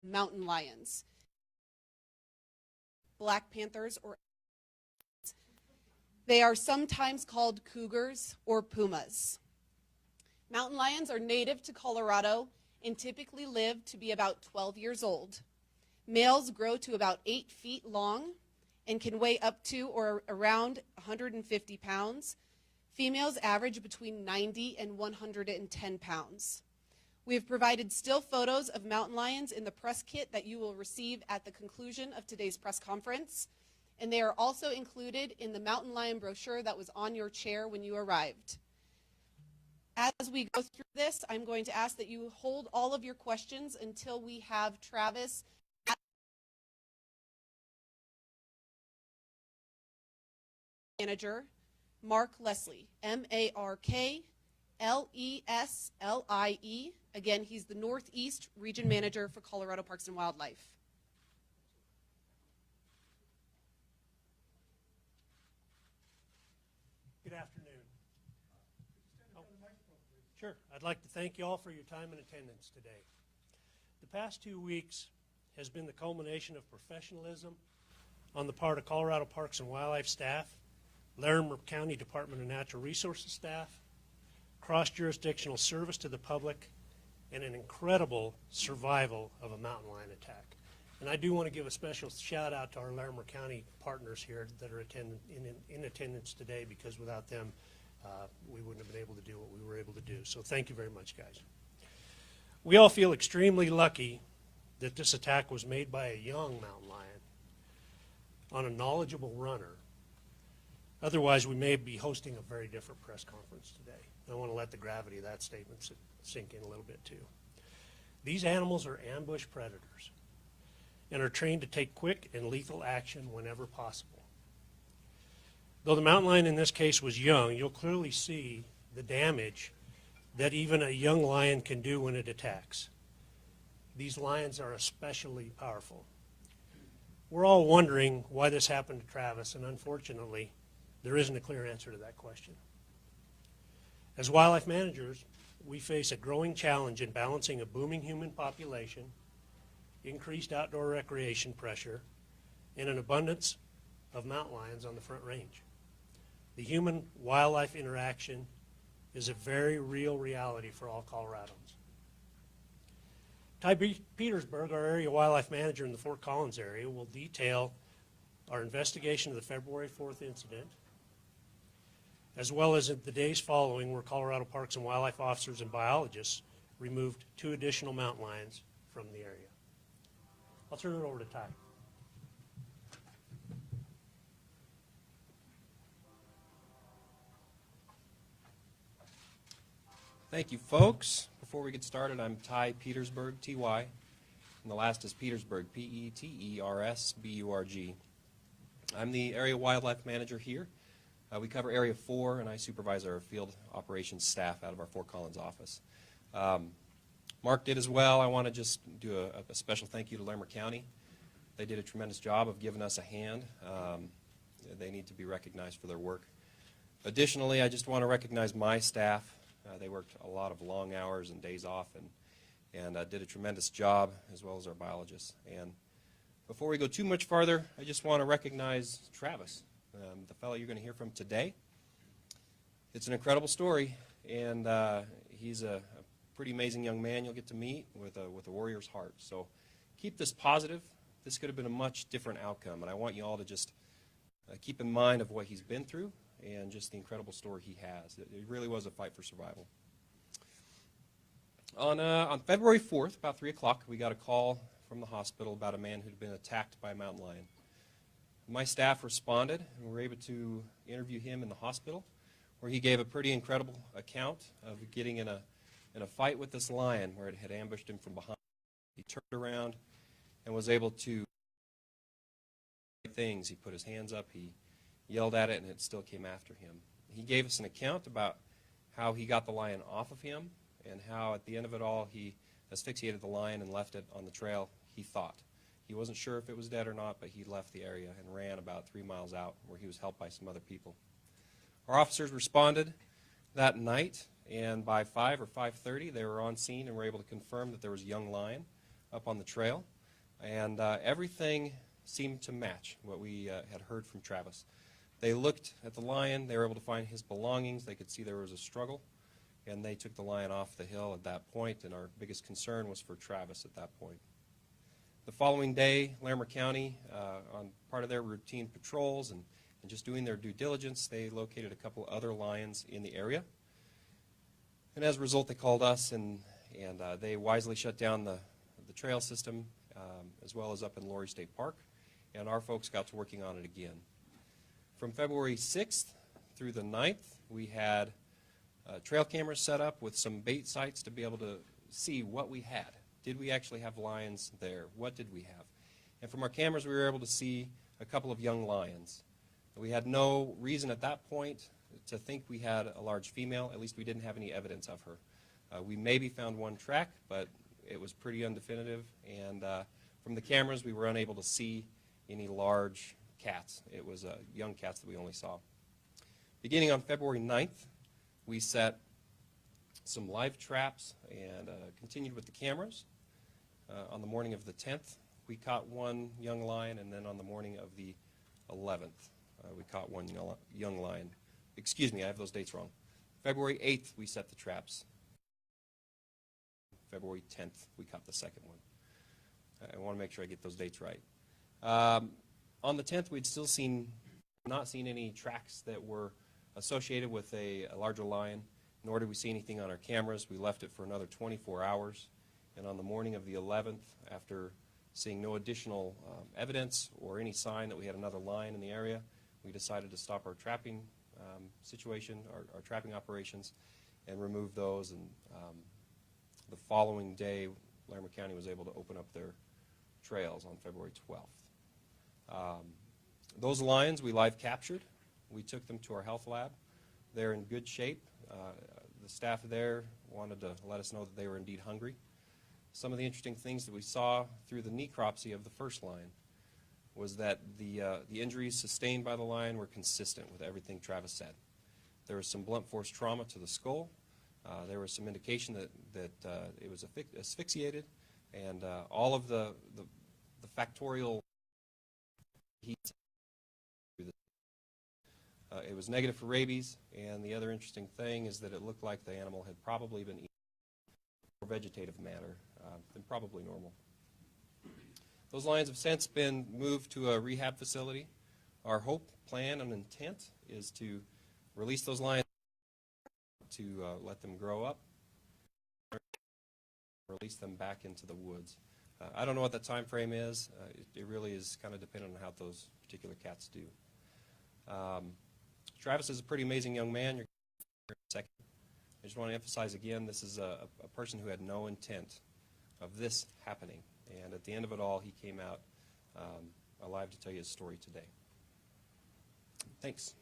mountain lions, black panthers, or they are sometimes called cougars or pumas. Mountain lions are native to Colorado and typically live to be about 12 years old. Males grow to about 8 feet long and can weigh up to or around 150 pounds. Females average between 90 and 110 pounds. We have provided still photos of mountain lions in the press kit that you will receive at the conclusion of today's press conference, and they are also included in the mountain lion brochure that was on your chair when you arrived. As we go through this, I'm going to ask that you hold all of your questions until we have Travis Manager Mark Leslie, M-A-R-K-Leslie. Again, he's the Northeast Region Manager for Colorado Parks and Wildlife. Good afternoon. Sure. I'd like to thank you all for your time and attendance today. The past 2 weeks has been the culmination of professionalism on the part of Colorado Parks and Wildlife staff, Larimer County Department of Natural Resources staff, cross-jurisdictional service to the public, and an incredible survival of a mountain lion attack. And I do want to give a special shout out to our Larimer County partners here that are in attendance today, because without them, we wouldn't have been able to do what we were able to do. So thank you very much, guys. We all feel extremely lucky that this attack was made by a young mountain lion on a knowledgeable runner. Otherwise, we may be hosting a very different press conference today. I want to let the gravity of that statement sink in a little bit too. These animals are ambush predators and are trained to take quick and lethal action whenever possible. Though the mountain lion in this case was young, you'll clearly see the damage that even a young lion can do when it attacks. These lions are especially powerful. We're all wondering why this happened to Travis, and unfortunately, there isn't a clear answer to that question. As wildlife managers, we face a growing challenge in balancing a booming human population, increased outdoor recreation pressure, and an abundance of mountain lions on the Front Range. The human-wildlife interaction is a very real reality for all Coloradans. Ty Petersburg, our area wildlife manager in the Fort Collins area, will detail our investigation of the February 4th incident, as well as in the days following, where Colorado Parks and Wildlife officers and biologists removed 2 additional mountain lions from the area. I'll turn it over to Ty. Thank you, folks. Before we get started, I'm Ty Petersburg, T-Y, and the last is Petersburg, P-E-T-E-R-S-B-U-R-G. I'm the area wildlife manager here. We cover Area 4, and I supervise our field operations staff out of our Fort Collins office. Mark did as well. I want to just do a special thank you to Larimer County. They did a tremendous job of giving us a hand. They need to be recognized for their work. Additionally, I just want to recognize my staff. They worked a lot of long hours and days off and did a tremendous job, as well as our biologists. And before we go too much farther, I just want to recognize Travis, the fellow you're going to hear from today. It's an incredible story, and he's a pretty amazing young man you'll get to meet with a warrior's heart. So keep this positive. This could have been a much different outcome, and I want you all to just keep in mind of what he's been through and just the incredible story he has. It really was a fight for survival. On February 4th, about 3 o'clock, we got a call from the hospital about a man who'd been attacked by a mountain lion. My staff responded, and we were able to interview him in the hospital, where he gave a pretty incredible account of getting in a fight with this lion where it had ambushed him from behind. He turned around and was able to do things. He put his hands up, he yelled at it, and it still came after him. He gave us an account about how he got the lion off of him and how at the end of it all he asphyxiated the lion and left it on the trail, he thought. He wasn't sure if it was dead or not, but he left the area and ran about 3 miles out where he was helped by some other people. Our officers responded that night, and by 5 or 5:30 they were on scene and were able to confirm that there was a young lion up on the trail, and everything seemed to match what we had heard from Travis. They looked at the lion, they were able to find his belongings, they could see there was a struggle, and they took the lion off the hill at that point, and our biggest concern was for Travis at that point. The following day, Larimer County, on part of their routine patrols and just doing their due diligence, they located a couple other lions in the area. And as a result, they called us, and they wisely shut down the trail system, as well as up in Laurie State Park, and our folks got to working on it again. From February 6th through the 9th, we had trail cameras set up with some bait sites to be able to see what we had. Did we actually have lions there? What did we have? And from our cameras, we were able to see a couple of young lions. We had no reason at that point to think we had a large female. At least we didn't have any evidence of her. We maybe found one track, but it was pretty undefinitive. And from the cameras, we were unable to see any large cats. It was young cats that we only saw. Beginning on February 9th, we set some live traps and continued with the cameras. On the morning of the 10th, we caught one young lion, and then on the morning of the 11th, we caught one young lion. Excuse me, I have those dates wrong. February 8th, we set the traps. February 10th, we caught the second one. I want to make sure I get those dates right. On the 10th, we'd still not seen any tracks that were associated with a larger lion, nor did we see anything on our cameras. We left it for another 24 hours, and on the morning of the 11th, after seeing no additional evidence or any sign that we had another lion in the area, we decided to stop our trapping situation, our trapping operations, and remove those. And the following day, Larimer County was able to open up their trails on February 12th. Those lions we live captured. We took them to our health lab. They're in good shape. The staff there wanted to let us know that they were indeed hungry. Some of the interesting things that we saw through the necropsy of the first lion was that the injuries sustained by the lion were consistent with everything Travis said. There was some blunt force trauma to the skull. There was some indication that it was asphyxiated, and all of the factorial heat. It was negative for rabies, and the other interesting thing is that it looked like the animal had probably been eaten in a more vegetative manner than probably normal. Those lions have since been moved to a rehab facility. Our hope, plan, and intent is to release those lions, to let them grow up, release them back into the woods. I don't know what that time frame is. It really is kind of dependent on how those particular cats do. Travis is a pretty amazing young man. You're in a second. I just want to emphasize again, this is a person who had no intent of this happening. And at the end of it all, he came out alive to tell you his story today. Thanks.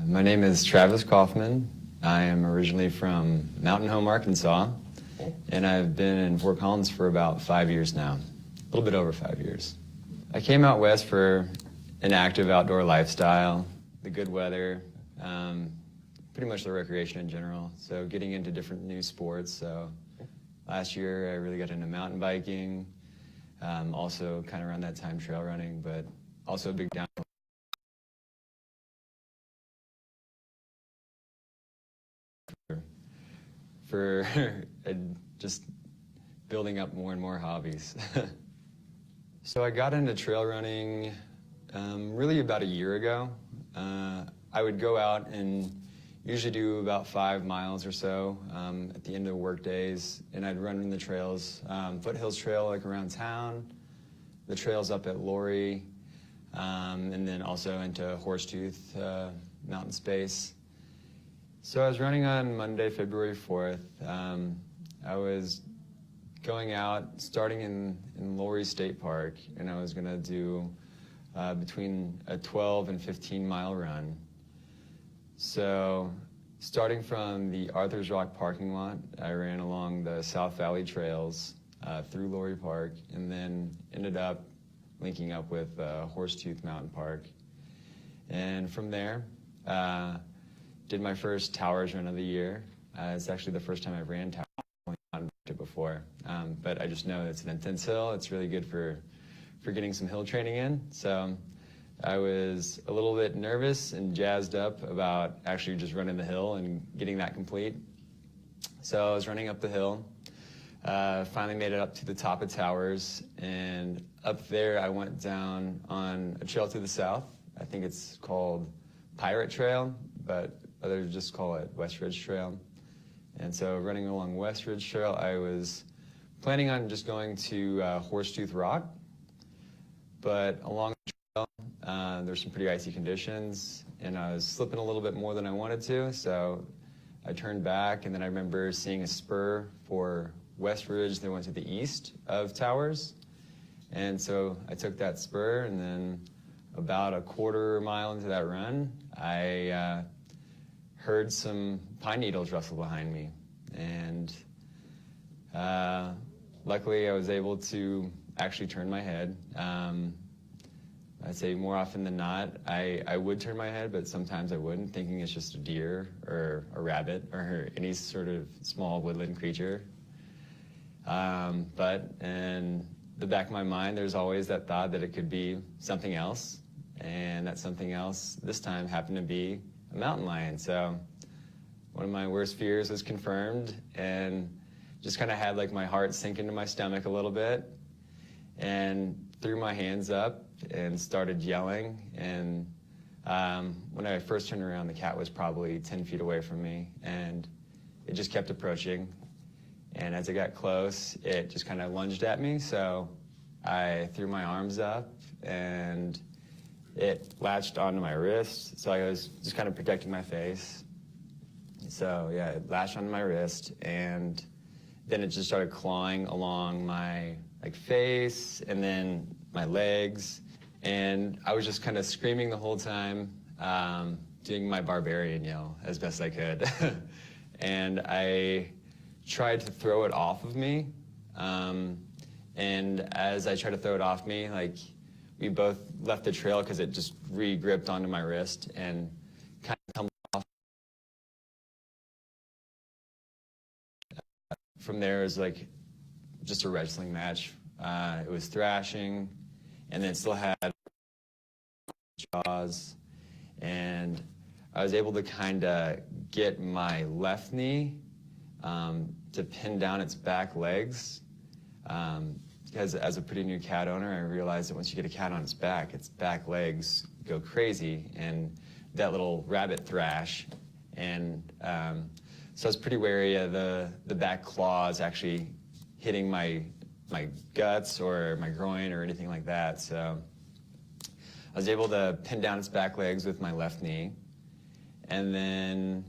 My name is Travis Kaufman. I am originally from Mountain Home, Arkansas, and I've been in Fort Collins for about 5 years now, a little bit over 5 years. I came out west for an active outdoor lifestyle, the good weather, pretty much the recreation in general. So getting into different new sports. So last year I really got into mountain biking, also kind of around that time trail running, but also a big downhill. For just building up more and more hobbies. So I got into trail running really about a year ago. I would go out and usually do about 5 miles or so at the end of work days, and I'd run in the trails, Foothills Trail like around town, the trails up at Laurie, and then also into Horsetooth Mountain Space. So I was running on Monday, February 4th. I was going out, starting in Laurie State Park, and I was going to do between a 12 and 15-mile run. So starting from the Arthur's Rock parking lot, I ran along the South Valley Trails through Laurie Park, and then ended up linking up with Horsetooth Mountain Park. And from there, did my first Towers run of the year. It's actually the first time I've ran Towers. I've only done it before, but I just know it's an intense hill. It's really good for getting some hill training in. So I was a little bit nervous and jazzed up about actually just running the hill and getting that complete. So I was running up the hill, finally made it up to the top of Towers, and up there I went down on a trail to the south. I think it's called Pirate Trail, but others just call it West Ridge Trail. And so running along West Ridge Trail, I was planning on just going to Horsetooth Rock, but along the trail, there's some pretty icy conditions, and I was slipping a little bit more than I wanted to, so I turned back, and then I remember seeing a spur for West Ridge that went to the east of Towers, and so I took that spur, and then about a quarter mile into that run, I heard some pine needles rustle behind me, and luckily I was able to actually turn my head. I'd say more often than not, I would turn my head, but sometimes I wouldn't, thinking it's just a deer or a rabbit or any sort of small woodland creature. But in the back of my mind, there's always that thought that it could be something else, and that something else this time happened to be a mountain lion. So one of my worst fears was confirmed, and just kind of had like my heart sink into my stomach a little bit, and threw my hands up and started yelling. And when I first turned around, the cat was probably 10 feet away from me, and it just kept approaching. And as it got close, it just kind of lunged at me, so I threw my arms up, and it latched onto my wrist, so I was just kind of protecting my face. So yeah, it latched onto my wrist, and then it just started clawing along my face, and then my legs, and I was just kind of screaming the whole time, doing my barbarian yell as best I could. And I tried to throw it off of me, and as I tried to throw it off me, we both left the trail because it just re-gripped onto my wrist and kind of tumbled off. From there, it was just a wrestling match. It was thrashing, and then it still had jaws, and I was able to kind of get my left knee to pin down its back legs, because as a pretty new cat owner, I realized that once you get a cat on its back legs go crazy, and that little rabbit thrash, and so I was pretty wary of the back claws actually hitting my guts or my groin or anything like that. So I was able to pin down its back legs with my left knee. And then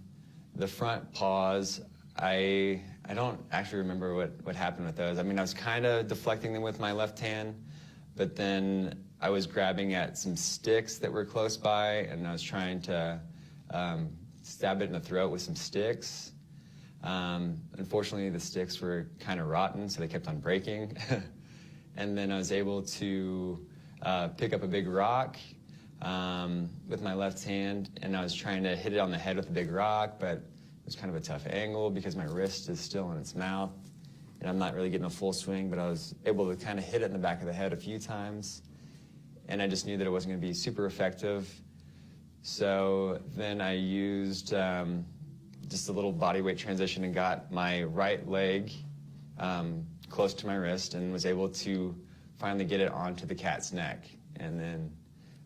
the front paws, I don't actually remember what happened with those. I mean, I was kind of deflecting them with my left hand, but then I was grabbing at some sticks that were close by, and I was trying to stab it in the throat with some sticks. Unfortunately, the sticks were kind of rotten, so they kept on breaking. And then I was able to pick up a big rock with my left hand, and I was trying to hit it on the head with a big rock, but it was kind of a tough angle because my wrist is still in its mouth, and I'm not really getting a full swing, but I was able to kind of hit it in the back of the head a few times, and I just knew that it wasn't going to be super effective. So then I used just a little body weight transition and got my right leg close to my wrist and was able to finally get it onto the cat's neck. And then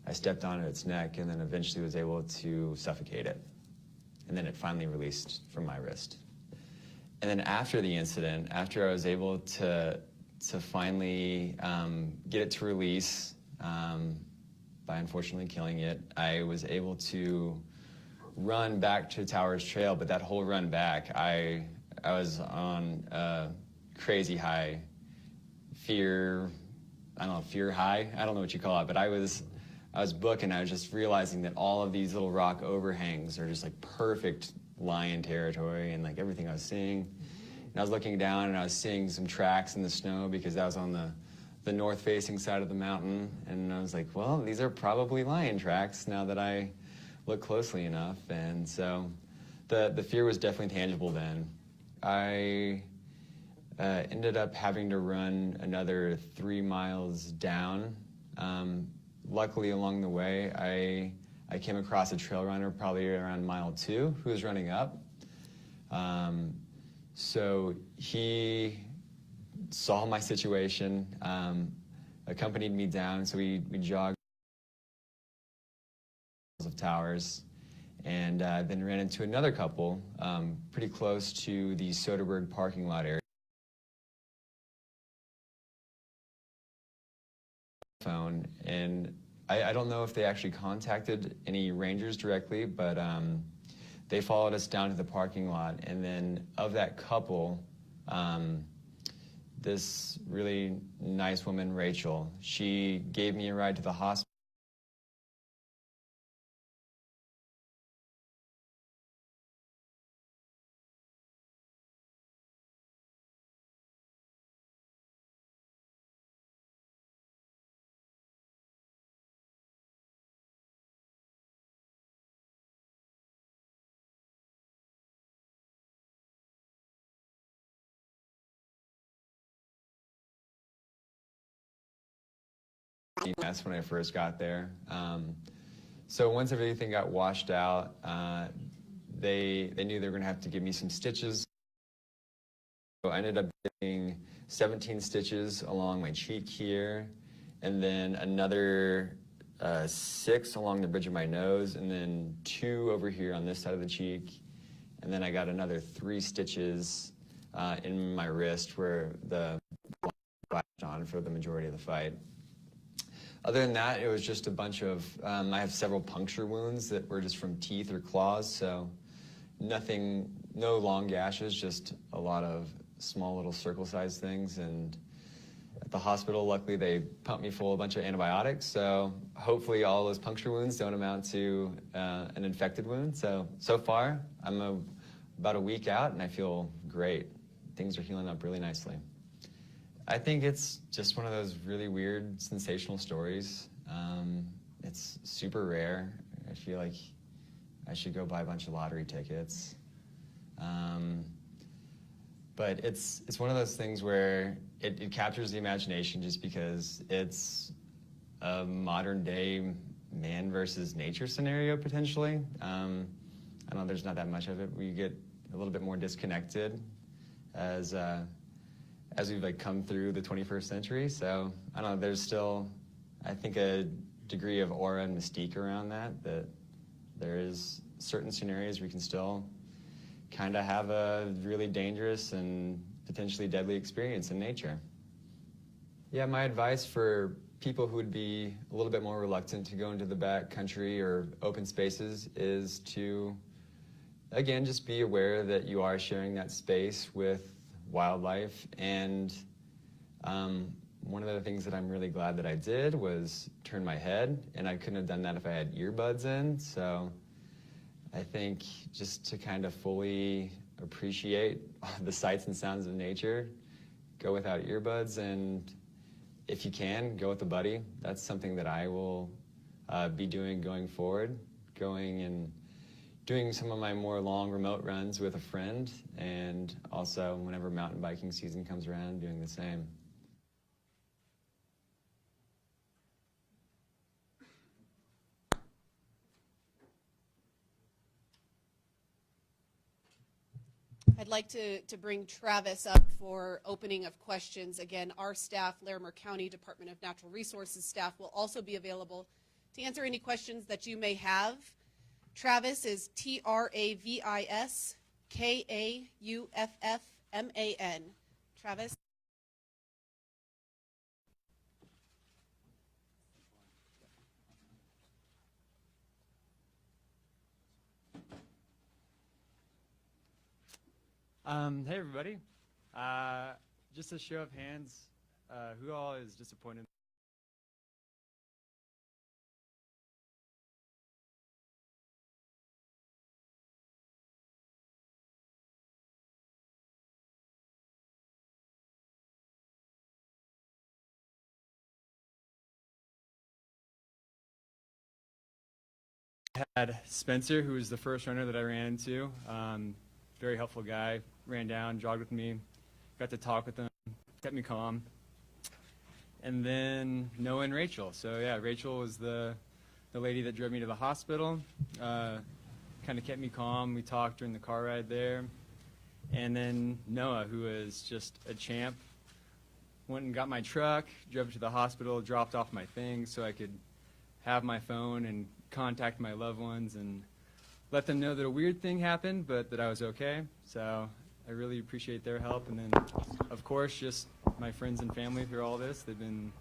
I stepped onto its neck and then eventually was able to suffocate it. And then it finally released from my wrist. And then after the incident, after I was able to finally get it to release by unfortunately killing it, I was able to run back to Towers Trail, but that whole run back, I was on a crazy high fear high. I don't know what you call it, but I was booking. I was just realizing that all of these little rock overhangs are just like perfect lion territory, and like everything I was seeing. And I was looking down and I was seeing some tracks in the snow because I was on the north-facing side of the mountain, and I was like, well, these are probably lion tracks now that I look closely enough. And so the fear was definitely tangible then. I ended up having to run another 3 miles down. Luckily, along the way, I came across a trail runner probably around mile 2 who was running up. So he saw my situation, accompanied me down, so we jogged of Towers, and then ran into another couple pretty close to the Soderberg parking lot area. Phone, and I don't know if they actually contacted any rangers directly, but they followed us down to the parking lot, and then of that couple, this really nice woman, Rachel, she gave me a ride to the hospital. That's when I first got there. So once everything got washed out, they knew they were going to have to give me some stitches. So I ended up getting 17 stitches along my cheek here, and then another 6 along the bridge of my nose, and then 2 over here on this side of the cheek. And then I got another 3 stitches in my wrist where the latched on for the majority of the fight. Other than that, it was just a bunch of, I have several puncture wounds that were just from teeth or claws, so nothing, no long gashes, just a lot of small little circle-sized things. And at the hospital, luckily, they pumped me full of a bunch of antibiotics, so hopefully all those puncture wounds don't amount to an infected wound. So far, I'm about a week out, and I feel great. Things are healing up really nicely. I think it's just one of those really weird, sensational stories. It's super rare. I feel like I should go buy a bunch of lottery tickets. But it's one of those things where it captures the imagination just because it's a modern-day man versus nature scenario, potentially. I know there's not that much of it. We get a little bit more disconnected as we've come through the 21st century. So I don't know, there's still, I think, a degree of aura and mystique around that there is certain scenarios where you can still kind of have a really dangerous and potentially deadly experience in nature. Yeah, my advice for people who would be a little bit more reluctant to go into the back country or open spaces is to, again, just be aware that you are sharing that space with wildlife. And one of the things that I'm really glad that I did was turn my head, and I couldn't have done that if I had earbuds in. So I think just to kind of fully appreciate the sights and sounds of nature, go without earbuds, and if you can, go with a buddy. That's something that I will be doing going forward, going and doing some of my more long remote runs with a friend, and also whenever mountain biking season comes around, doing the same. I'd like to bring Travis up for opening of questions. Again, our staff, Larimer County Department of Natural Resources staff, will also be available to answer any questions that you may have. Travis is TravisKauffman. Travis. Hey everybody. Just a show of hands, who all is disappointed? Had Spencer, who was the first runner that I ran into. Very helpful guy, ran down, jogged with me, got to talk with him, kept me calm. And then Noah and Rachel. So yeah, Rachel was the lady that drove me to the hospital, kind of kept me calm. We talked during the car ride there. And then Noah, who was just a champ, went and got my truck, drove to the hospital, dropped off my things so I could have my phone and contact my loved ones and let them know that a weird thing happened, but that I was okay. So I really appreciate their help. And then, of course, just my friends and family through all this. They've been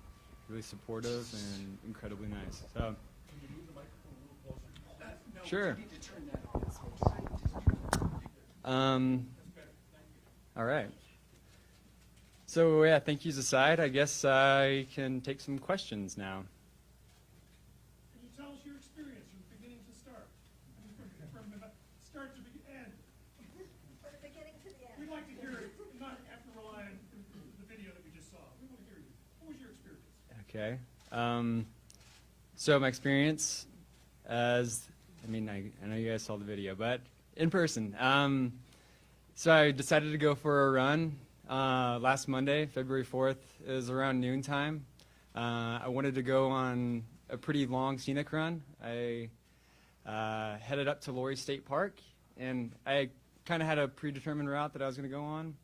really supportive and incredibly nice. So, sure. All right. So, yeah, thank yous aside, I guess I can take some questions now. Can you tell us your experience from beginning to start? From the start to the end? From the beginning to the end. We'd like to hear it, not have to rely on the video that we just saw. We want to hear you. What was your experience? Okay. So my experience as, I know you guys saw the video, but in person. So I decided to go for a run last Monday, February 4th. It was around noontime. I wanted to go on a pretty long scenic run. I headed up to Laurie State Park, and I kind of had a predetermined route that I was going to go on.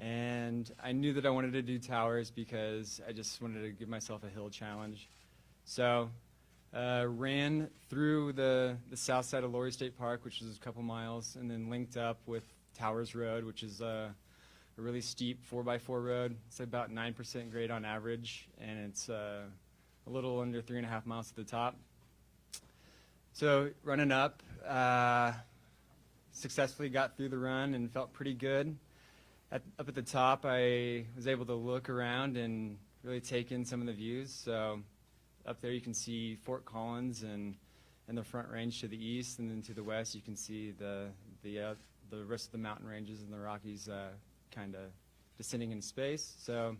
And I knew that I wanted to do towers because I just wanted to give myself a hill challenge. So ran through the south side of Laurie State Park, which is a couple miles, and then linked up with Towers Road, which is a really steep 4x4 road. It's about 9% grade on average, and it's a little under 3.5 miles to the top. So running up, successfully got through the run and felt pretty good. Up at the top, I was able to look around and really take in some of the views. So up there you can see Fort Collins and the Front Range to the east, and then to the west you can see the rest of the mountain ranges and the Rockies kind of descending in space. So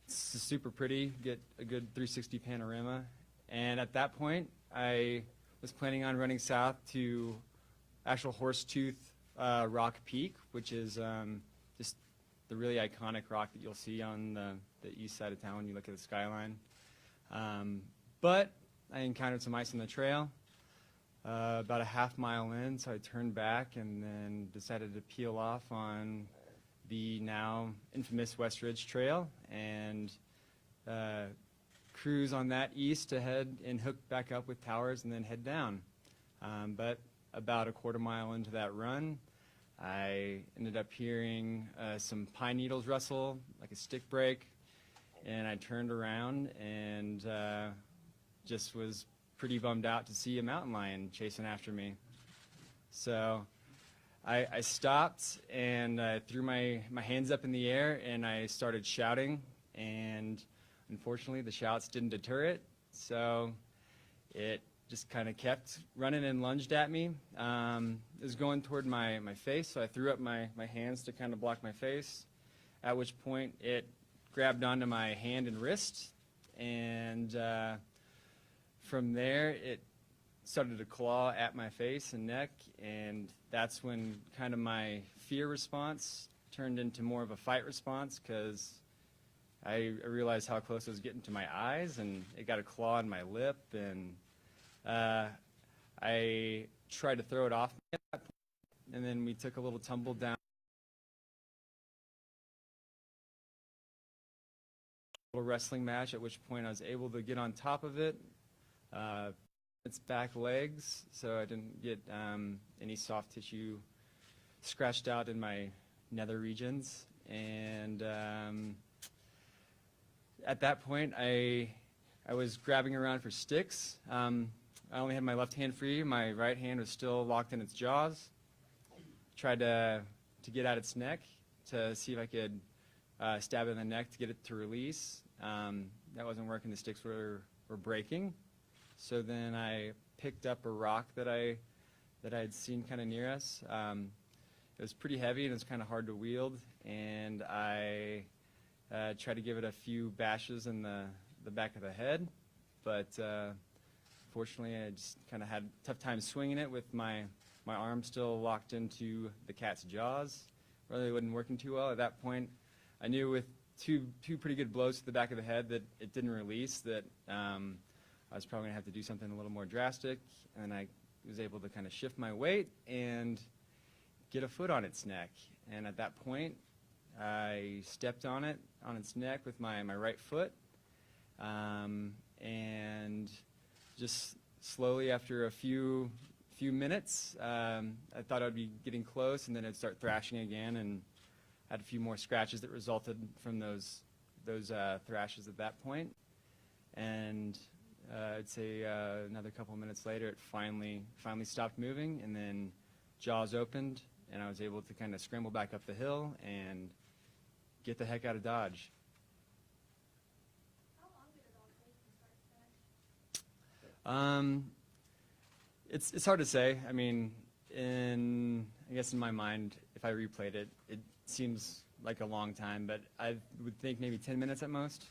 it's super pretty, get a good 360 panorama. And at that point, I was planning on running south to actual Horsetooth Rock Peak, which is just the really iconic rock that you'll see on the east side of town when you look at the skyline. But I encountered some ice on the trail about a half-mile in, so I turned back and then decided to peel off on the now infamous West Ridge Trail and cruise on that east to head and hook back up with Towers and then head down. But about a quarter mile into that run, I ended up hearing some pine needles rustle, like a stick break, and I turned around and just was pretty bummed out to see a mountain lion chasing after me. So I stopped and threw my hands up in the air and I started shouting, and unfortunately the shouts didn't deter it, so it just kind of kept running and lunged at me. It was going toward my face, so I threw up my hands to kind of block my face, at which point it grabbed onto my hand and wrist, and from there it started to claw at my face and neck, and that's when kind of my fear response turned into more of a fight response, because I realized how close it was getting to my eyes, and it got a claw in my lip, and I tried to throw it off me at that point, and then we took a little tumble down a little wrestling match, at which point I was able to get on top of it, its back legs, so I didn't get any soft tissue scratched out in my nether regions. And at that point, I was grabbing around for sticks. I only had my left hand free. My right hand was still locked in its jaws. Tried to get at its neck to see if I could stab it in the neck to get it to release. That wasn't working. The sticks were breaking. So then I picked up a rock that I had seen kind of near us. It was pretty heavy and it was kind of hard to wield, and I tried to give it a few bashes in the back of the head, but fortunately I just kind of had a tough time swinging it with my arm still locked into the cat's jaws. Really wasn't working too well. At that point, I knew with two pretty good blows to the back of the head that it didn't release, that I was probably going to have to do something a little more drastic, and I was able to kind of shift my weight and get a foot on its neck. And at that point, I stepped on its neck with my right foot, and just slowly, after a few minutes, I thought I'd be getting close, and then it'd start thrashing again, and had a few more scratches that resulted from those thrashes at that point. And I'd say another couple of minutes later, it finally stopped moving, and then jaws opened, and I was able to kind of scramble back up the hill and get the heck out of Dodge. How long did it all take from start to finish? It's hard to say. I mean, I guess in my mind, if I replayed it, it seems like a long time, but I would think maybe 10 minutes at most.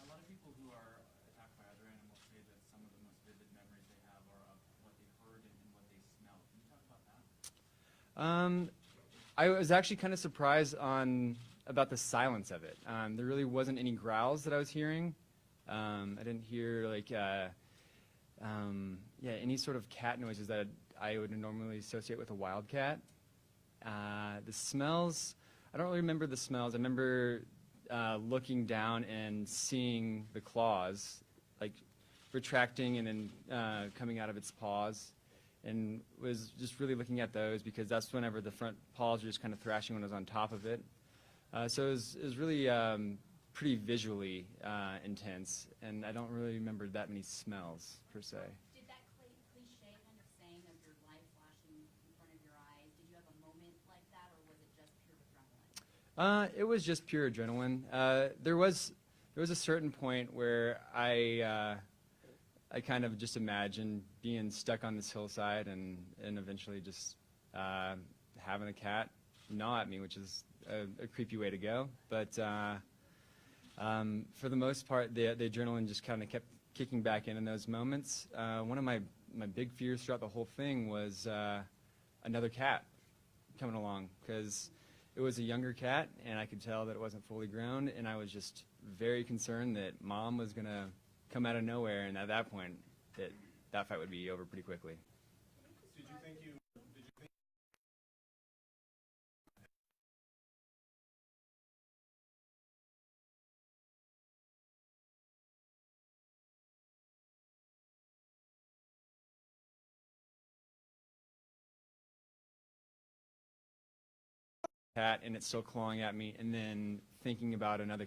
A lot of people who are attacked by other animals say that some of the most vivid memories they have are of what they heard and what they smelled. Can you talk about that? I was actually kind of surprised about the silence of it. There really wasn't any growls that I was hearing. I didn't hear any sort of cat noises that I would normally associate with a wild cat. The smells, I don't really remember the smells. I remember looking down and seeing the claws, like retracting and then coming out of its paws, and was just really looking at those, because that's whenever the front paws were just kind of thrashing when I was on top of it. So it was really pretty visually intense, and I don't really remember that many smells per se. Did that cliche kind of saying of your life flashing in front of your eyes, did you have a moment like that, or was it just pure adrenaline? It was just pure adrenaline. There was a certain point where I kind of just imagined being stuck on this hillside and eventually just having a cat gnaw at me, which is a creepy way to go. But for the most part, the adrenaline just kind of kept kicking back in those moments. One of my big fears throughout the whole thing was another cat coming along, because it was a younger cat, and I could tell that it wasn't fully grown, and I was just very concerned that Mom was going to come out of nowhere, and at that point, that fight would be over pretty quickly. Did you think you cat, and it's still clawing at me, and then thinking about another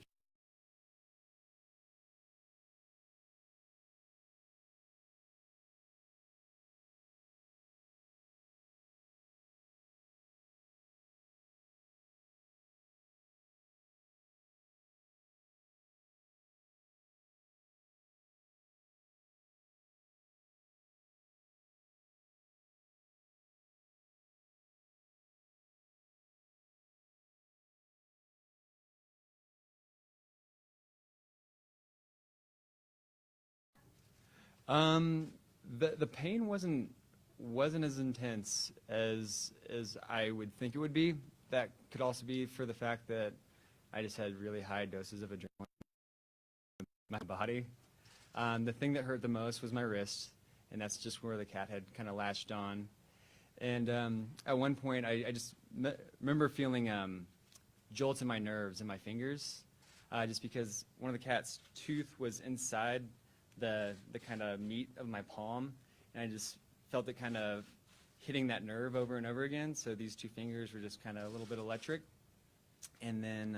The pain wasn't as intense as I would think it would be. That could also be for the fact that I just had really high doses of adrenaline in my body. The thing that hurt the most was my wrist, and that's just where the cat had kind of latched on. And at one point, I just remember feeling jolts in my nerves in my fingers, just because one of the cat's tooth was inside the kind of meat of my palm, and I just felt it kind of hitting that nerve over and over again. So these two fingers were just kind of a little bit electric. And then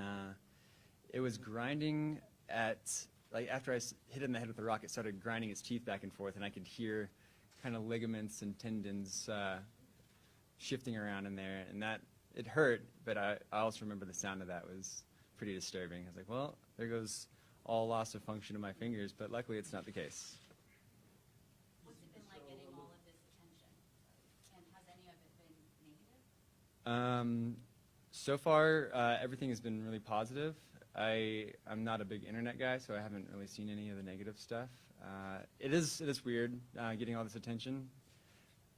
it was grinding at, like after I hit it in the head with the rock, it started grinding its teeth back and forth, and I could hear kind of ligaments and tendons shifting around in there, and that, it hurt, but I also remember the sound of that was pretty disturbing. I was like, well, there goes all loss of function of my fingers, but luckily it's not the case. What's it been like getting all of this attention? And has any of it been negative? So far, everything has been really positive. I'm not a big internet guy, so I haven't really seen any of the negative stuff. It is weird getting all this attention.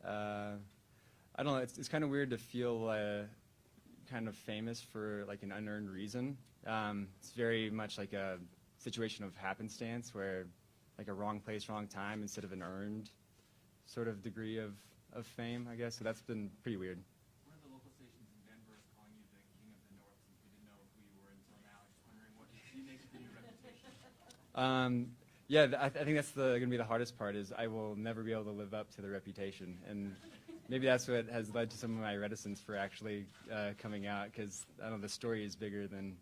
I don't know. It's kind of weird to feel kind of famous for like an unearned reason. It's very much like a situation of happenstance, where like a wrong place, wrong time, instead of an earned sort of degree of fame, I guess. So that's been pretty weird. One of the local stations in Denver is calling you the king of the north, since we didn't know who you were until now. Just wondering what you make of your reputation. Yeah, I think that's going to be the hardest part, is I will never be able to live up to the reputation. And maybe that's what has led to some of my reticence for actually coming out, because I don't know, the story is bigger than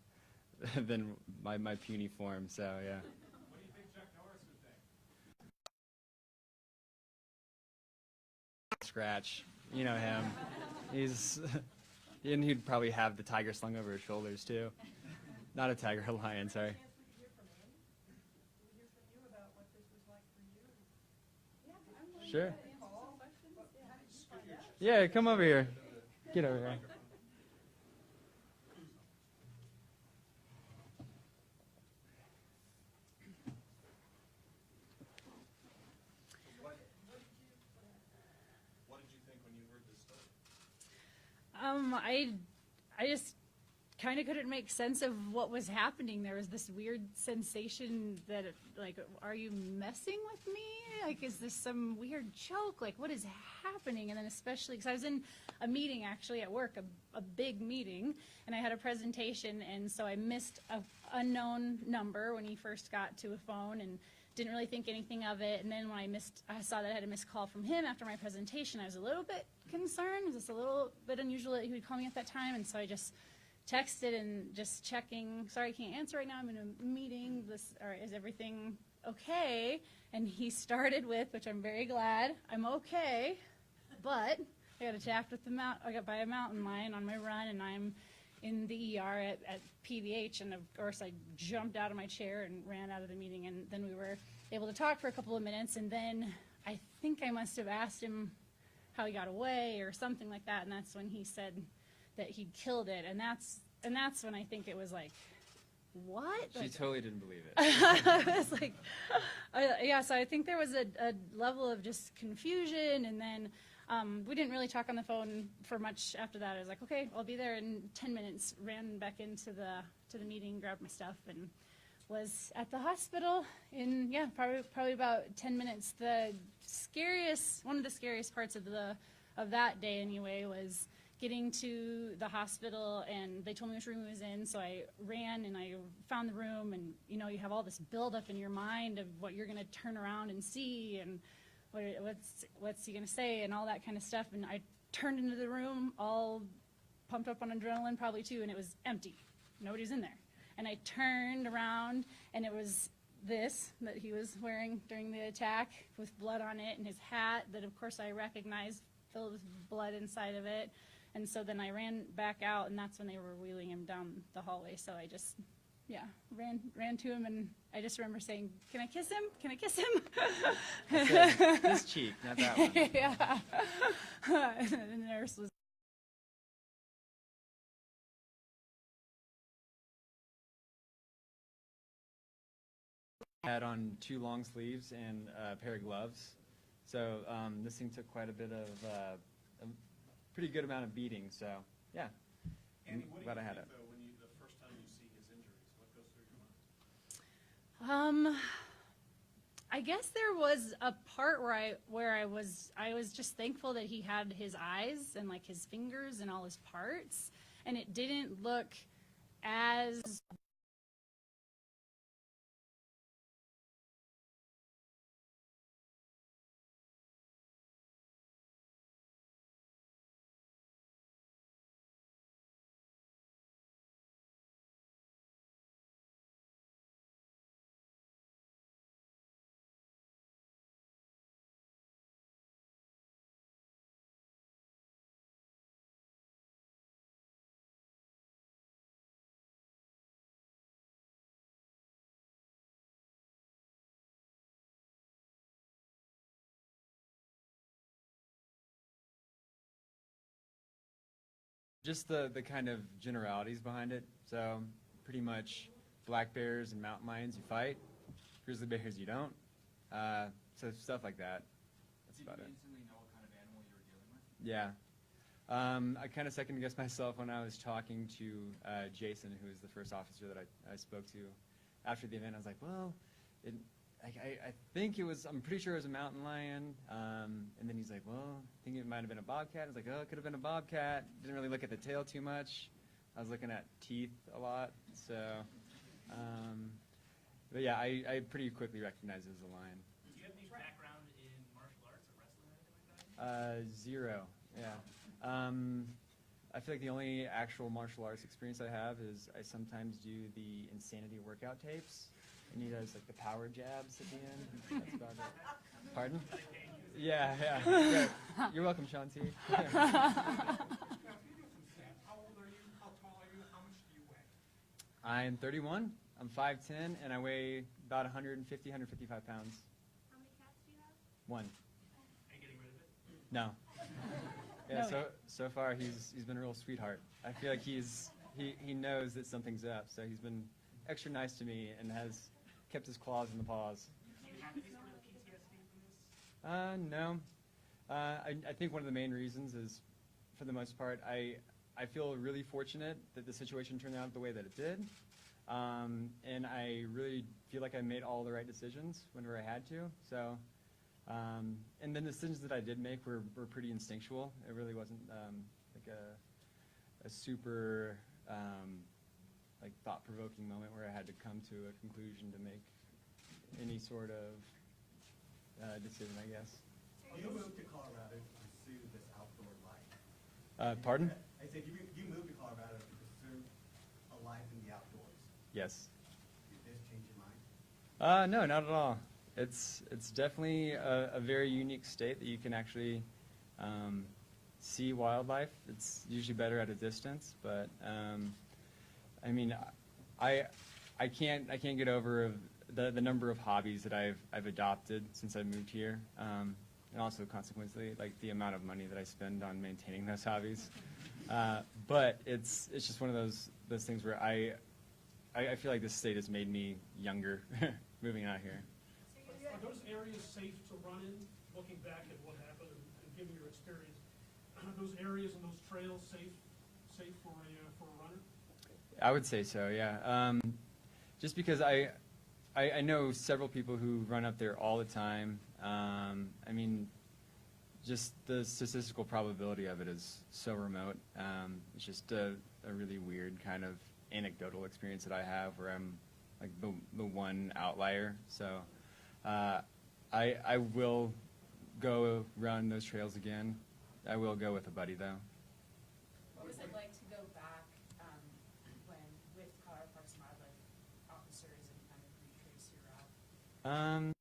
my puny form. So yeah. What do you think Chuck Norris would think? Scratch, you know him. And he'd probably have the tiger slung over his shoulders too. Not a tiger, a lion. Sorry. Sure. Yeah, come over here. Get over here. What did you think when you heard this story? I just kind of couldn't make sense of what was happening. There was this weird sensation that, like, are you messing with me? Like, is this some weird joke? Like, what is happening? And then especially because I was in a meeting actually at work, a big meeting, and I had a presentation, and so I missed a unknown number when he first got to a phone and didn't really think anything of it. And then when I saw that I had a missed call from him after my presentation, I was a little bit concerned. It was just a little bit unusual that he would call me at that time, and so I just texted and just checking, sorry, I can't answer right now, I'm in a meeting, is everything okay? And he started with, which I'm very glad, I'm okay, but I got attacked with I got by a mountain lion on my run, and I'm in the ER at PVH, and of course I jumped out of my chair and ran out of the meeting, and then we were able to talk for a couple of minutes, and then I think I must have asked him how he got away or something like that, and that's when he said that he'd killed it, and that's when I think it was like, what? She Like, totally didn't believe it. I was like, yeah, so I think there was a level of just confusion, and then we didn't really talk on the phone for much after that. I was like, okay, I'll be there in 10 minutes, ran back into the meeting, grabbed my stuff, and was at the hospital in, yeah, probably about 10 minutes. One of the scariest parts of that day anyway was getting to the hospital, and they told me which room he was in, so I ran and I found the room, and you have all this buildup in your mind of what you're going to turn around and see, and what's he going to say, and all that kind of stuff, and I turned into the room all pumped up on adrenaline probably too, and it was empty. Nobody's in there. And I turned around, and it was this that he was wearing during the attack with blood on it, and his hat that of course I recognized filled with blood inside of it. And so then I ran back out, and that's when they were wheeling him down the hallway. So I just, yeah, ran to him, and I just remember saying, "Can I kiss him? Can I kiss him?" This cheek, not that one. Yeah. And the nurse was had on 2 long sleeves and a pair of gloves. So this thing took quite a bit of, a pretty good amount of beating. So yeah, Andy, what do glad you I had think, it. though, when the first time you see his injuries? What goes through your mind? I guess there was a part where I was just thankful that he had his eyes and like his fingers and all his parts, and it didn't look as just the kind of generalities behind it. So pretty much black bears and mountain lions you fight, grizzly bears you don't. So stuff like that. That's Did about you it. instantly know what kind of animal you were dealing with? Yeah. I kind of second guessed myself when I was talking to Jason, who was the first officer that I spoke to after the event. I was like, well, I think it was, I'm pretty sure it was a mountain lion. And then he's like, well, I think it might have been a bobcat. I was like, oh, it could have been a bobcat. Didn't really look at the tail too much. I was looking at teeth a lot. So, but yeah, I pretty quickly recognized it as a lion. Do you have any background in martial arts or wrestling or anything like that? Zero, yeah. I feel like the only actual martial arts experience I have is I sometimes do the Insanity workout tapes, and he does like the power jabs at the end. That's about it. Pardon? Yeah, yeah. Great. You're welcome, Sean T. How old are you? How tall are you? How much do you weigh? I'm 31. I'm 5'10", and I weigh about 150, 155 pounds. How many cats do you have? One. Are you getting rid of it? No. Yeah. No. So far he's been a real sweetheart. I feel like he knows that something's up, so he's been extra nice to me and has kept his claws in the paws. Do you have any sort of PTSD from this? No. I think one of the main reasons is, for the most part, I feel really fortunate that the situation turned out the way that it did. And I really feel like I made all the right decisions whenever I had to. So, and then the decisions that I did make were pretty instinctual. It really wasn't like a super like thought-provoking moment where I had to come to a conclusion to make any sort of decision, I guess. You moved to Colorado to pursue this outdoor life. Pardon? I said you moved to Colorado to pursue a life in the outdoors. Yes. Did this change your mind? No, not at all. It's definitely a very unique state that you can actually see wildlife. It's usually better at a distance, but I mean, I can't get over the number of hobbies that I've adopted since I moved here, and also consequently like the amount of money that I spend on maintaining those hobbies. But it's just one of those things where I feel like this state has made me younger moving out here. Are those areas safe to run in, looking back at what happened and given your experience? Are those areas and those trails safe for a runner? I would say so, yeah. Just because I know several people who run up there all the time. I mean, just the statistical probability of it is so remote. It's just a really weird kind of anecdotal experience that I have where I'm like the one outlier. So I will go run those trails again. I will go with a buddy though. What was it like to go back when with Colorado Parks and Wildlife officers and kind of retrace your route?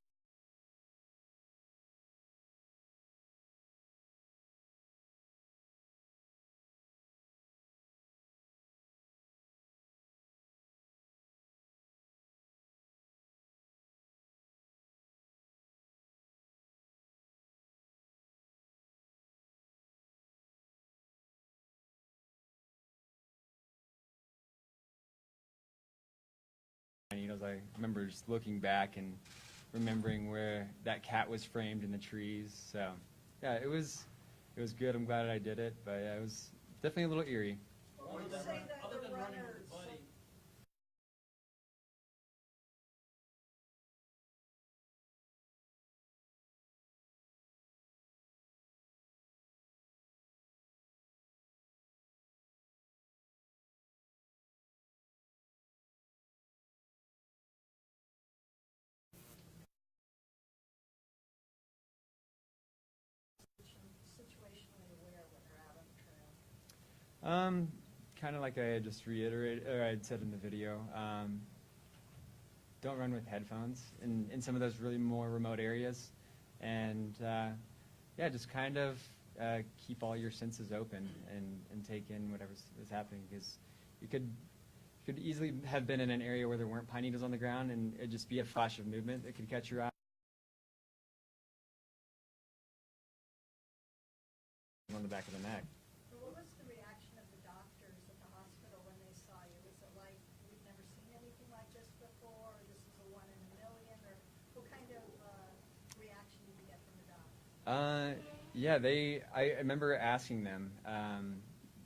And he was I remember just looking back and remembering where that cat was framed in the trees. So, yeah, it was good. I'm glad I did it, but yeah, it was definitely a little eerie. Other than running with a buddy, Kind of like I just reiterated, or I'd said in the video, don't run with headphones in some of those really more remote areas. And yeah, just kind of keep all your senses open and take in whatever's is happening, because you could easily have been in an area where there weren't pine needles on the ground, and it'd just be a flash of movement that could catch your eye on the back of the neck. What was the reaction of the doctors at the hospital when they saw you? Was it like, we've never seen anything like this before, or this is a 1 in a million, or what kind of reaction did you get from the doctors? Yeah, I remember asking them,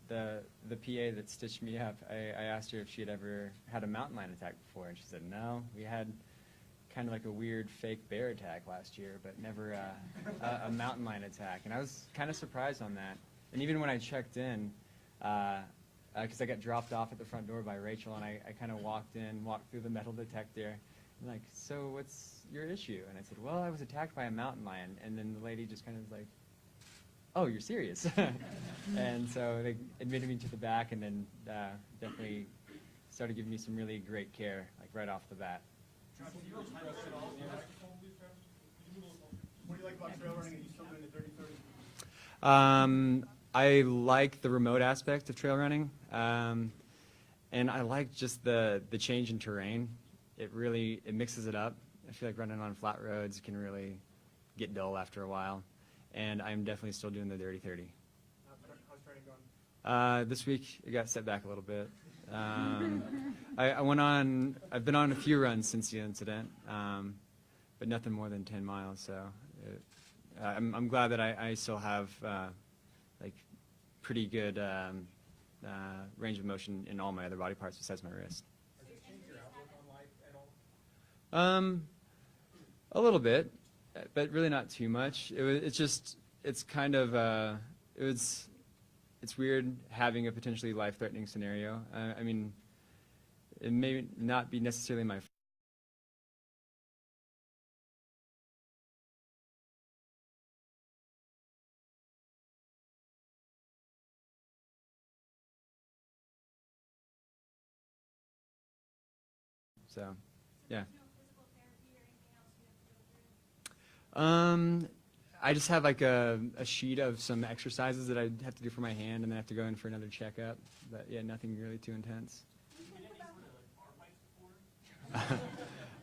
the PA that stitched me up, I asked her if she had ever had a mountain lion attack before, and she said, no, we had kind of like a weird fake bear attack last year, but never a mountain lion attack. And I was kind of surprised on that. And even when I checked in, because I got dropped off at the front door by Rachel, and I kind of walked through the metal detector, and like, so what's your issue? And I said, well, I was attacked by a mountain lion. And then the lady just kind of was like, oh, you're serious? And so they admitted me to the back, and then definitely started giving me some really great care, like right off the bat. What do you like about trail running? Are you still doing the 30-30? I like the remote aspect of trail running, and I like just the change in terrain. It mixes it up. I feel like running on flat roads can really get dull after a while, and I'm definitely still doing the 30-30. How's training going? This week it got set back a little bit. I've been on a few runs since the incident, but nothing more than 10 miles. So I'm glad that I still have like pretty good range of motion in all my other body parts besides my wrist. Has it changed your outlook on life at all? A little bit, but really not too much. It's weird having a potentially life-threatening scenario. I mean, it may not be necessarily my so, yeah. I just have like a sheet of some exercises that I have to do for my hand, and then I have to go in for another checkup. But yeah, nothing really too intense.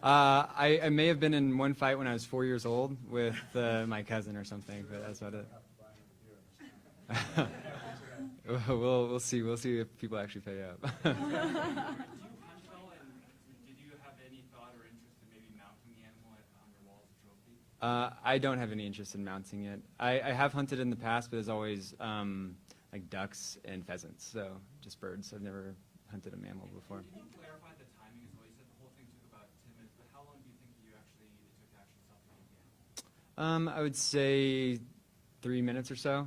I may have been in one fight when I was 4 years old with my cousin or something, but that's about it. We'll see. We'll see if people actually pay up. Did you hunt at all, and did you have any thought or interest in maybe mounting the animal on your wall as a trophy? I don't have any interest in mounting it. I have hunted in the past, but there's always like ducks and pheasants, so just birds. I've never hunted a mammal before. Can you clarify the timing as well? You said the whole thing took about 10 minutes, but how long do you think it took to actually suffocate the animal? I would say 3 minutes or so,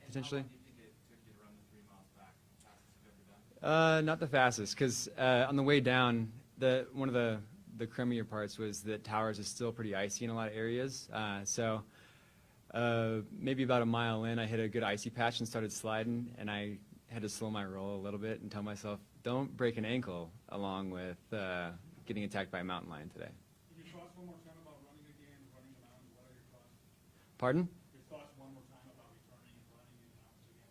potentially. How long do you think it took you to run the 3 miles back? Fastest you've ever done? Not the fastest, because on the way down, one of the crummier parts was that Towers is still pretty icy in a lot of areas. So maybe about a mile in, I hit a good icy patch and started sliding, and I had to slow my roll a little bit and tell myself, don't break an ankle along with getting attacked by a mountain lion today. Your thoughts one more time about running again, running the mountains. What are your thoughts? Pardon? Your thoughts one more time about returning and running in the mountains again.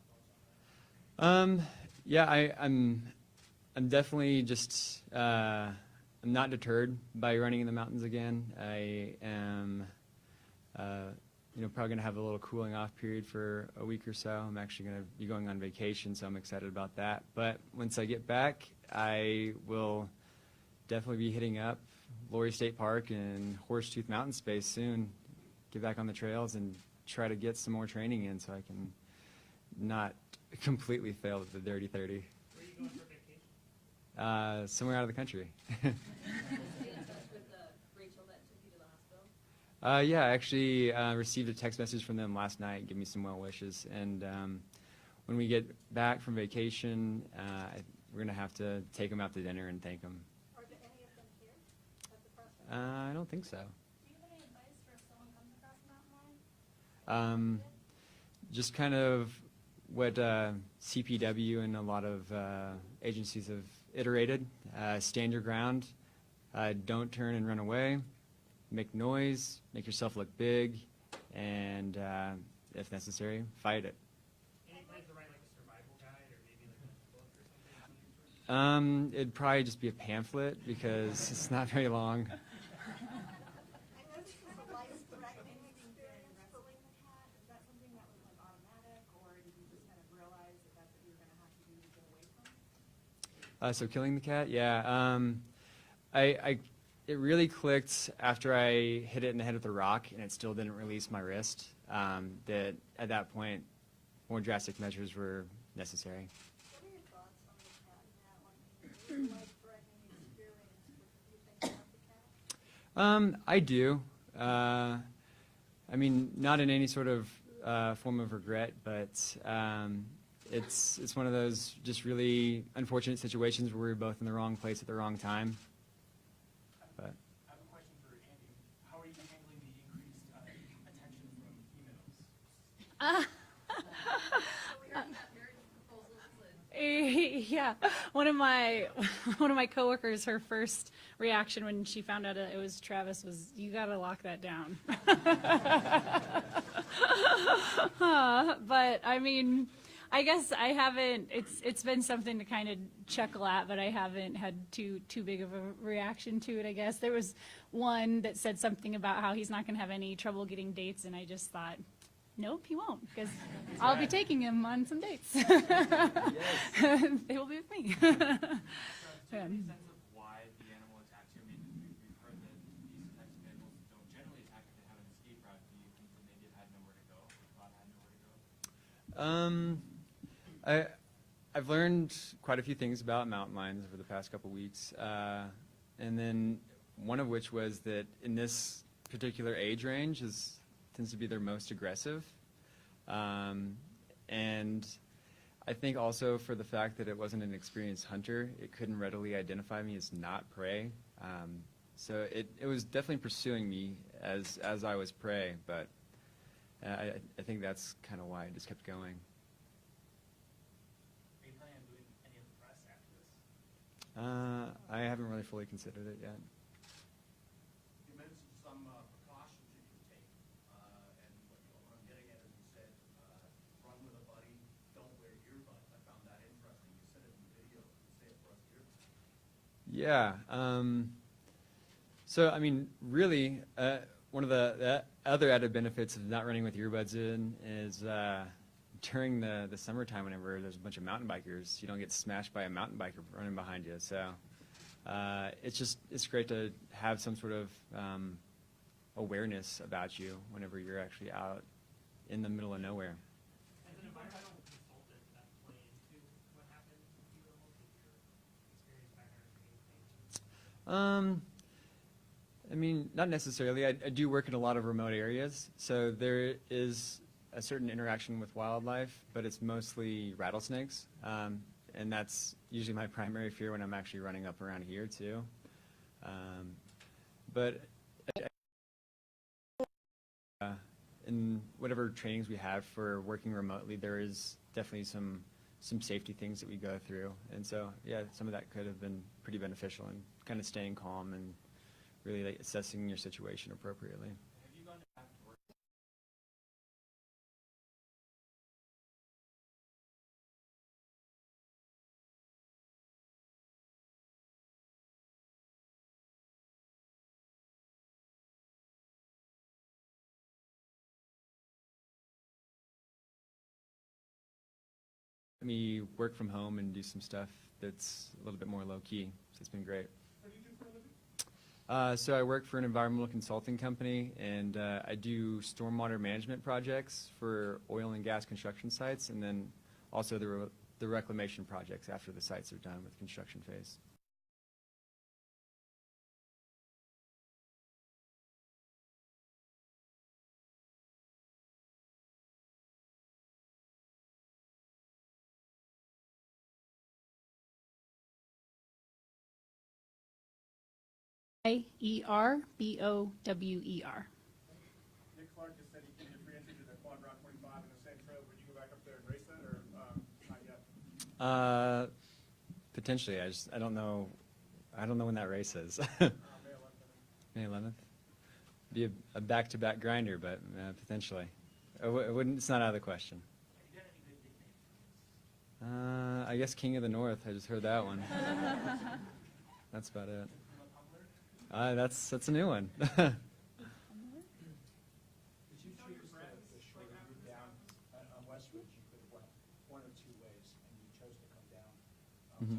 What are your final thoughts on that? Yeah, I'm definitely just I'm not deterred by running in the mountains again. I am probably gonna have a little cooling off period for a week or so. I'm actually gonna be going on vacation, so I'm excited about that. But once I get back, I will definitely be hitting up Laurie State Park and Horsetooth Mountain Space soon. Get back on the trails and try to get some more training in so I can not completely fail at the Dirty 30. Where are you going for vacation? Somewhere out of the country. Stay in touch with Rachel that took you to the hospital? Yeah, I actually received a text message from them last night, give me some well wishes. And when we get back from vacation, we're going to have to take them out to dinner and thank them. Are there any of them here at the crossroads? I don't think so. Do you have any advice for if someone comes across a mountain lion? Just kind of what CPW and a lot of agencies have iterated. Stand your ground. Don't turn and run away. Make noise. Make yourself look big. And if necessary, fight it. Any plans to write like a survival guide or maybe like a book or something? It'd probably just be a pamphlet because it's not very long. I know this is a life-threatening experience, pulling the cat. Is that something that was like automatic, or did you just kind of realize that that's what you were going to have to do to get away from it? So killing the cat, yeah. It really clicked after I hit it in the head with a rock, and it still didn't release my wrist. That at that point, more drastic measures were necessary. What are your thoughts on the cat in that one? It was a life-threatening experience. What do you think about the cat? I do. I mean, not in any sort of form of regret, but it's one of those just really unfortunate situations where we're both in the wrong place at the wrong time. But I have a question for Andy. How are you handling the increased attention from females? Yeah, one of my coworkers, her first reaction when she found out it was Travis was, "You got to lock that down." But I mean, I guess I haven't. It's been something to kind of chuckle at, but I haven't had too big of a reaction to it. I guess there was one that said something about how he's not going to have any trouble getting dates, and I just thought, nope, he won't, because I'll be taking him on some dates. They will be with me. Do you have any sense of why the animal attacked you? I mean, we've heard that these types of animals don't generally attack if they have an escape route. Do you think that maybe it had nowhere to go? Thought it had nowhere to go? I've learned quite a few things about mountain lions over the past couple weeks, and then one of which was that in this particular age range tends to be their most aggressive, and I think also for the fact that it wasn't an experienced hunter, it couldn't readily identify me as not prey. So it was definitely pursuing me as I was prey, but I think that's kind of why I just kept going. Are you planning on doing any of the press after this? I haven't really fully considered it yet. You mentioned some precautions you can take, and what I'm getting at is you said, run with a buddy, don't wear earbuds. I found that interesting. You said it in the video. Can you say it for us here? Yeah. So, I mean, really, one of the other added benefits of not running with earbuds in is during the summertime, whenever there's a bunch of mountain bikers, you don't get smashed by a mountain biker running behind you. So it's great to have some sort of awareness about you whenever you're actually out in the middle of nowhere. As an environmental consultant, that play into what happened to you at all? Did your experience back there anything? I mean, not necessarily. I do work in a lot of remote areas, so there is a certain interaction with wildlife, but it's mostly rattlesnakes, and that's usually my primary fear when I'm actually running up around here too. But in whatever trainings we have for working remotely, there is definitely some safety things that we go through, and so yeah, some of that could have been pretty beneficial in kind of staying calm and really like assessing your situation appropriately. Have you gone back to work? Me work from home and do some stuff that's a little bit more low key. So it's been great. Have you two So I work for an environmental consulting company, and I do stormwater management projects for oil and gas construction sites, and then also the reclamation projects after the sites are done with construction phase. Ierbower. Nick Clark just said he gave you free entry to the Quad Rock 25 in the same trail. Would you go back up there and race that, or not yet? Potentially. I don't know. I don't know when that race is. May 11th. May 11th. Be a back-to-back grinder, but potentially. It wouldn't. It's not out of the question. I guess King of the North. I just heard that one. That's about it. That's a new one. Did you choose the short route down on West Ridge? You could have went one or two ways, and you chose to come down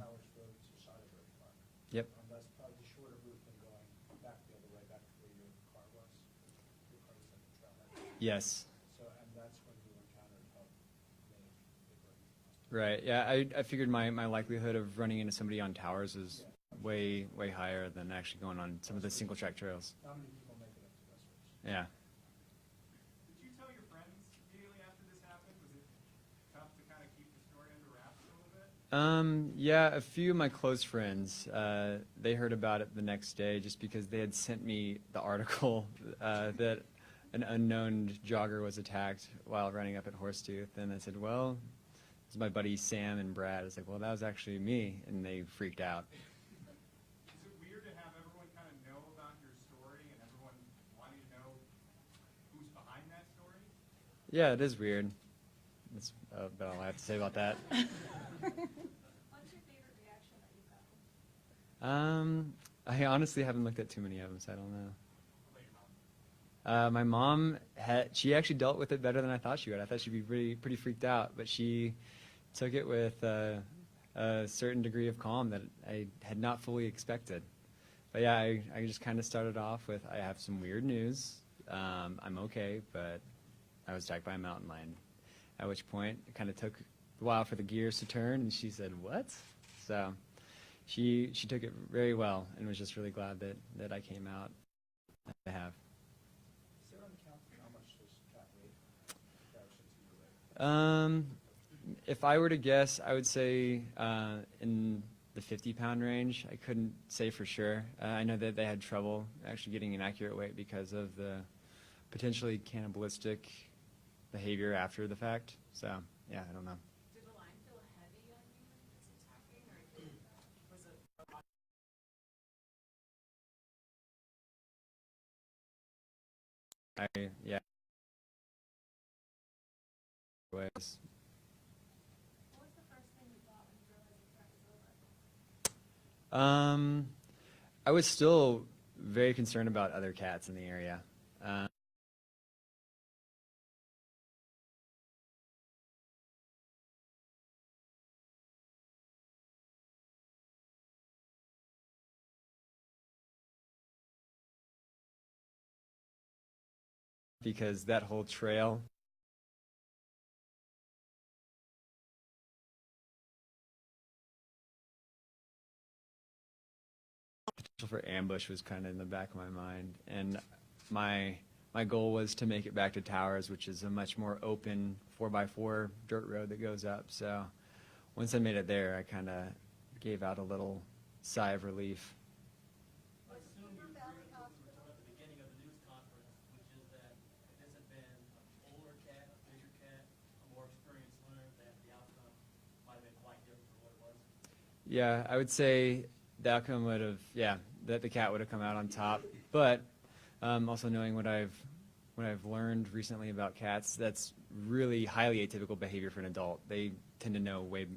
Towers Road to Solidary Park. Yep. That's probably the shorter route than going back the other way, back to where your car was. Your car was at the trailhead. Yes. So, and that's when you encountered how many people. Right. Yeah. I figured my likelihood of running into somebody on towers is way higher than actually going on some of the single track trails. How many people make it up to West Ridge? Yeah. Did you tell your friends immediately after this happened? Was it tough to kind of keep the story under wraps a little bit? Yeah, a few of my close friends, they heard about it the next day just because they had sent me the article that an unknown jogger was attacked while running up at Horsetooth. And I said, well, it's my buddy Sam and Brad. I was like, well, that was actually me. And they freaked out. Is it weird to have everyone kind of know about your story and everyone wanting to know who's behind that story? Yeah, it is weird. That's about all I have to say about that. What's your favorite reaction that you've gotten? I honestly haven't looked at too many of them, so I don't know. My mom she actually dealt with it better than I thought she would. I thought she'd be pretty freaked out, but she took it with a certain degree of calm that I had not fully expected. But yeah, I just kind of started off with, I have some weird news. I'm okay, but I was attacked by a mountain lion. At which point, it kind of took a while for the gears to turn, and she said, what? So she took it very well and was just really glad that I came out. I have. Is there an account for how much this cat weighed in comparison to your weight? If I were to guess, I would say in the 50-pound range. I couldn't say for sure. I know that they had trouble actually getting an accurate weight because of the potentially cannibalistic behavior after the fact. So, yeah, I don't know. Did the line feel heavy on you when it was attacking, or was it? Yeah. Ways. What was the first thing you thought when you realized the threat was over? I was still very concerned about other cats in the area. Because that whole trail potential for ambush was kind of in the back of my mind, and my goal was to make it back to Towers, which is a much more open 4x4 dirt road that goes up. So once I made it there, I kind of gave out a little sigh of relief. Was Beaver Valley Hospital? At the beginning of the news conference, which is that if this had been an older cat, a bigger cat, a more experienced hunter, that the outcome might have been quite different from what it was. Yeah, I would say the outcome would have, that the cat would have come out on top. But also knowing what I've learned recently about cats, that's really highly atypical behavior for an adult. They tend to know way.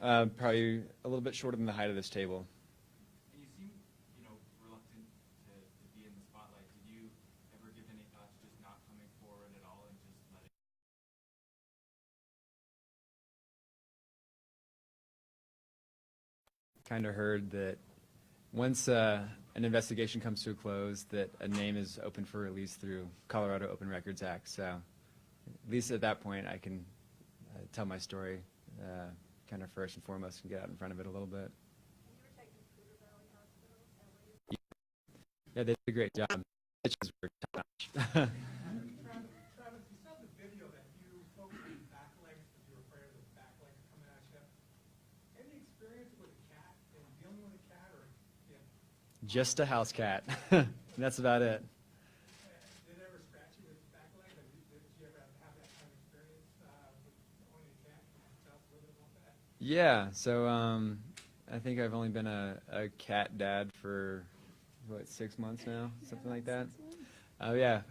Probably a little bit shorter than the height of this table. And you seem, reluctant to be in the spotlight. Did you ever give any thought to just not coming forward kind of heard that once an investigation comes to a close, that a name is open for release through Colorado Open Records Act. So at least at that point, I can tell my story kind of first and foremost and get out in front of it a little bit. And you were taken to Cougar Valley Hospital, is that where you? Yeah, they did a great job. Stitches were top-notch. Travis, you saw the video that you folks with back legs, because you were afraid of the back legs coming at you. Any experience with a cat and dealing with a cat, or, yeah, Just a house cat. That's about it. did it ever scratch you with back legs? Or did you ever have that kind of experience with owning a cat? Can you tell us a little bit about that? Yeah, so I think I've only been a cat dad for, what, 6 months now? Something like that. Oh, yeah.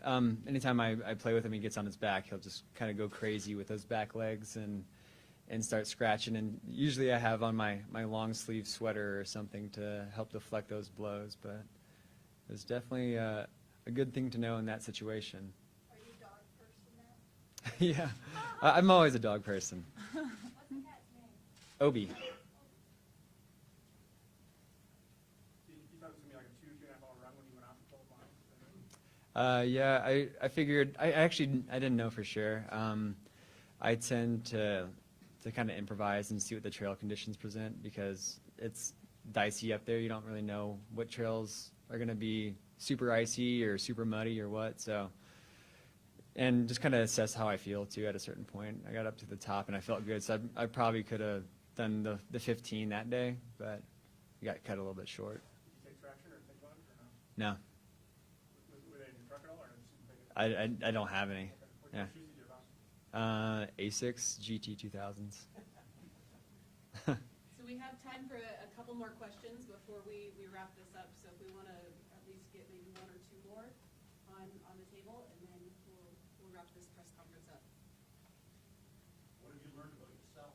Anytime I play with him, he gets on his back, he'll just kind of go crazy with those back legs and start scratching. And usually I have on my long sleeve sweater or something to help deflect those blows, but it's definitely a good thing to know in that situation. Are you a dog person now? Yeah, I'm always a dog person. What's the cat's name? Obi. You thought it was going to be like a 2.5 hour run when you went out for 12 miles? Yeah, I figured, I didn't know for sure. I tend to kind of improvise and see what the trail conditions present because it's dicey up there. You don't really know what trails are going to be super icy or super muddy or what. So, and just kind of assess how I feel too at a certain point. I got up to the top and I felt good. So I probably could have done the 15 that day, but got cut a little bit short. Did you take traction or take lunch or no? No, Were they in your truck at all, or just take it? I don't have any. What Yeah. shoes did you have on? Asics GT 2000s. So we have time for a couple more questions before we wrap this up. So if we want to at least get maybe one or two more on the table, and then we'll wrap this press conference up. What have you learned about yourself?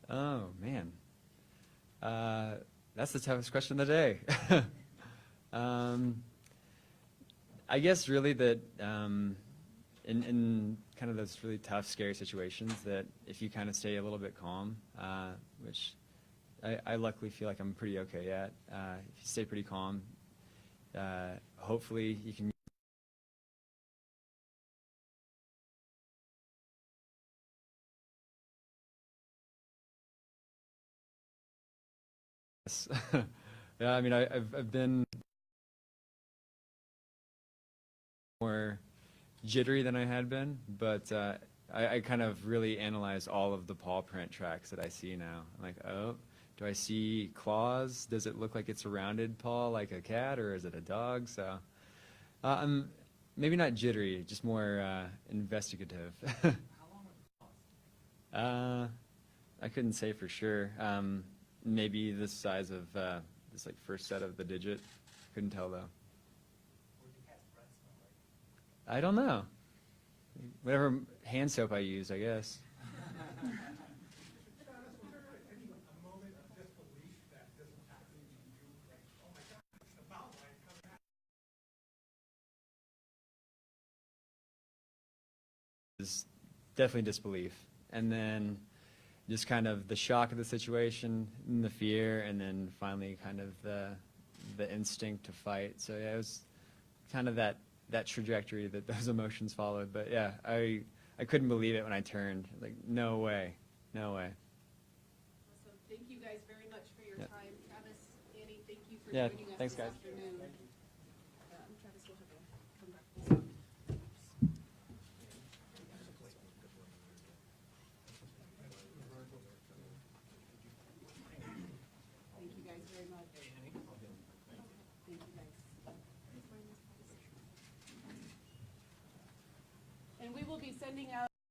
Oh, man. That's the toughest question of the day. I guess really that in kind of those really tough, scary situations that if you kind of stay a little bit calm, which I luckily feel like I'm pretty okay at, if you stay pretty calm, hopefully you can yeah, I mean, I've been more jittery than I had been, but I kind of really analyze all of the paw print tracks that I see now. I'm like, oh, do I see claws? Does it look like it's a rounded paw like a cat, or is it a dog? So I'm maybe not jittery, just more investigative. How long were the claws? I couldn't say for sure. Maybe the size of this like first set of the digit. Couldn't tell though. What did the cat's breath smell like? I don't know. Whatever hand soap I use, I guess. Travis, was there a moment of disbelief that this was happening to you? Like, oh my God, it's the mountain lion coming at Is definitely disbelief, and then just kind of the shock of the situation, and the fear, and then finally kind of the instinct to fight. So yeah, it was kind of that trajectory that those emotions followed. But yeah, I couldn't believe it when I turned. Like, no way, no way. Awesome. Thank you guys very much for your Yeah. time. Travis, Annie, thank you for Yeah, joining us thanks, this guys. afternoon. Travis, you'll have to come back to this one. Thank you guys very much. Thank you guys. And we will be sending out